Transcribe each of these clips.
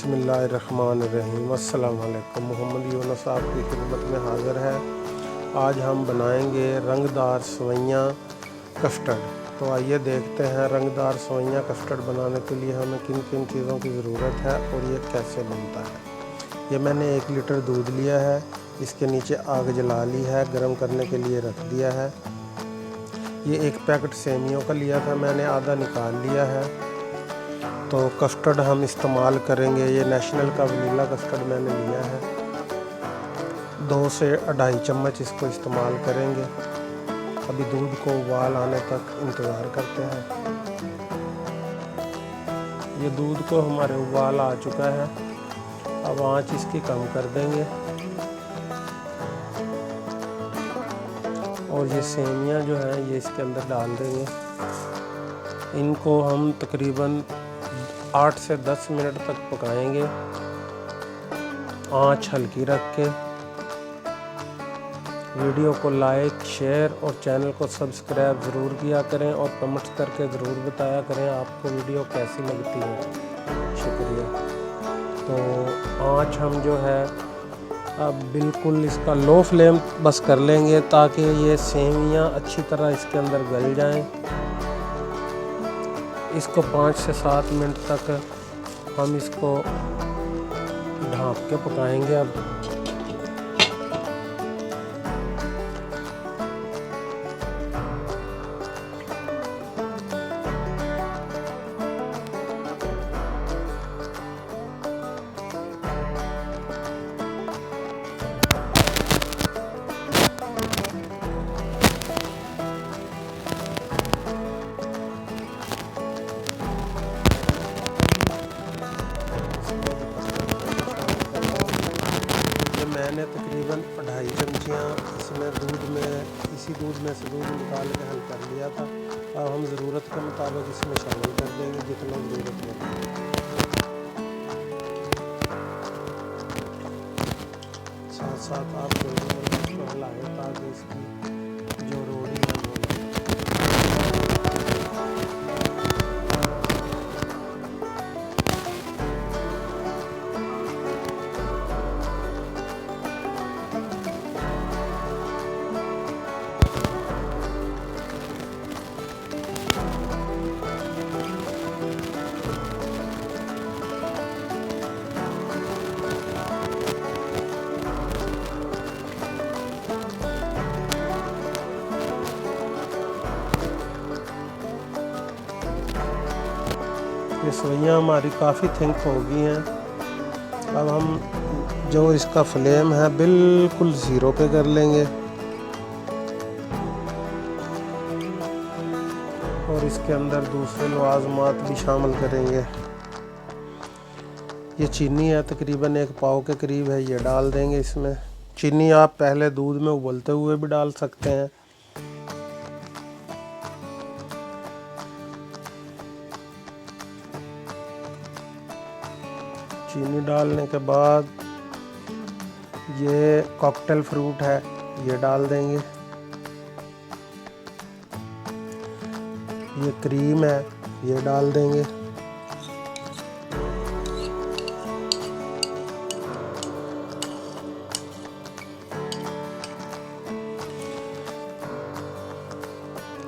बिस्मिल्लाहिर्रहमानिर्रहीम। अस्सलाम वालेकुम। मोहम्मद यूनुस आपकी खिदमत में हाज़िर है। आज हम बनाएंगे रंगदार सेवइयाँ कस्टर्ड। तो आइए देखते हैं रंगदार सेवइयाँ कस्टर्ड बनाने के लिए हमें किन किन चीज़ों की ज़रूरत है और ये कैसे बनता है। ये मैंने 1 लीटर दूध लिया है, इसके नीचे आग जला ली है, गर्म करने के लिए रख दिया है। ये 1 पैकेट सेमियों का लिया था मैंने, आधा निकाल लिया है। तो कस्टर्ड हम इस्तेमाल करेंगे, ये नेशनल का वनीला कस्टर्ड मैंने लिया है। 2 से 2.5 चम्मच इसको इस्तेमाल करेंगे। अभी दूध को उबाल आने तक इंतज़ार करते हैं। ये दूध को हमारे उबाल आ चुका है, अब आंच इसकी कम कर देंगे और ये सेमियाँ जो हैं ये इसके अंदर डाल देंगे। इनको हम तकरीबन 8 से 10 मिनट तक पकाएंगे, आंच हल्की रख के। वीडियो को लाइक, शेयर और चैनल को सब्सक्राइब ज़रूर किया करें और कमेंट्स करके ज़रूर बताया करें आपको वीडियो कैसी लगती है। शुक्रिया। तो आंच हम जो है अब बिल्कुल इसका लो फ्लेम बस कर लेंगे ताकि ये सेमियाँ अच्छी तरह इसके अंदर गल जाएं। इसको 5 से 7 मिनट तक हम इसको ढाँप के पकाएंगे। अब मैंने तकरीबन 2.5 चमचियाँ इसमें इसी दूध में से दूध निकाल के हल कर लिया था। अब हम ज़रूरत के मुताबिक इसमें शामिल कर देंगे जितना ज़रूरत है। साथ साथ आप इसको हिलाएं ताकि इसकी जो रोटी है वो ये सेवइयाँ हमारी काफ़ी थिक हो गई हैं। अब हम जो इसका फ्लेम है बिल्कुल 0 पे कर लेंगे और इसके अंदर दूसरे लवाज़मात भी शामिल करेंगे। ये चीनी है, तकरीबन 1 पाव के करीब है, ये डाल देंगे इसमें। चीनी आप पहले दूध में उबलते हुए भी डाल सकते हैं। चीनी डालने के बाद ये कॉकटेल फ्रूट है, ये डाल देंगे। ये क्रीम है, ये डाल देंगे।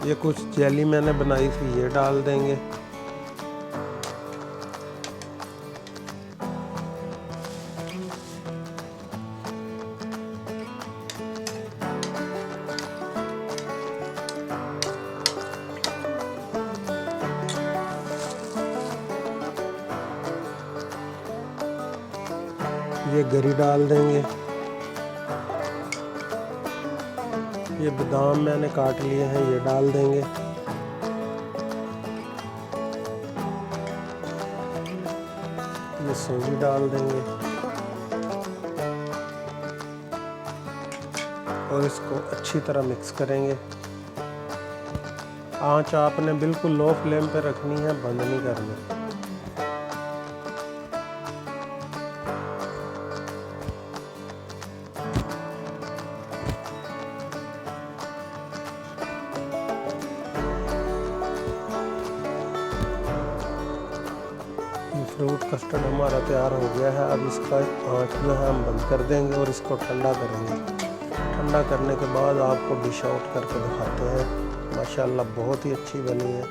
ये कुछ जेली मैंने बनाई थी, ये डाल देंगे। ये गरी डाल देंगे। ये बादाम मैंने काट लिए हैं, ये डाल देंगे। ये सोगी डाल देंगे और इसको अच्छी तरह मिक्स करेंगे। आंच आपने बिल्कुल लो फ्लेम पे रखनी है, बंद नहीं करनी। फ्रूट कस्टर्ड हमारा तैयार हो गया है। अब इसका आँच जो है हम बंद कर देंगे और इसको ठंडा करेंगे। ठंडा करने के बाद आपको डिश आउट करके दिखाते हैं। माशाल्लाह बहुत ही अच्छी बनी है।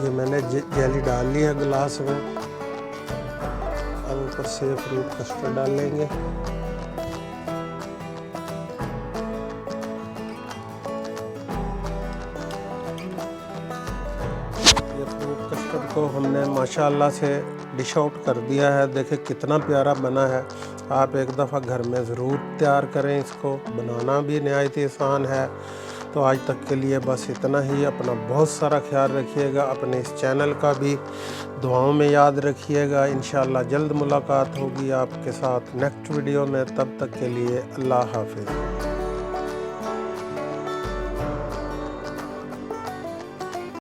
ये मैंने जेली डाल ली है गिलास में। अब ऊपर से फ्रूट कस्टर्ड डाल लेंगे। ये फ्रूट कस्टर्ड को हमने माशाल्लाह से डिश आउट कर दिया है। देखें कितना प्यारा बना है। आप एक दफ़ा घर में ज़रूर तैयार करें। इसको बनाना भी निहायत आसान है। तो आज तक के लिए बस इतना ही। अपना बहुत सारा ख्याल रखिएगा। अपने इस चैनल का भी दुआओं में याद रखिएगा। इंशाअल्लाह जल्द मुलाकात होगी आपके साथ नेक्स्ट वीडियो में। तब तक के लिए अल्लाह हाफ़िज़।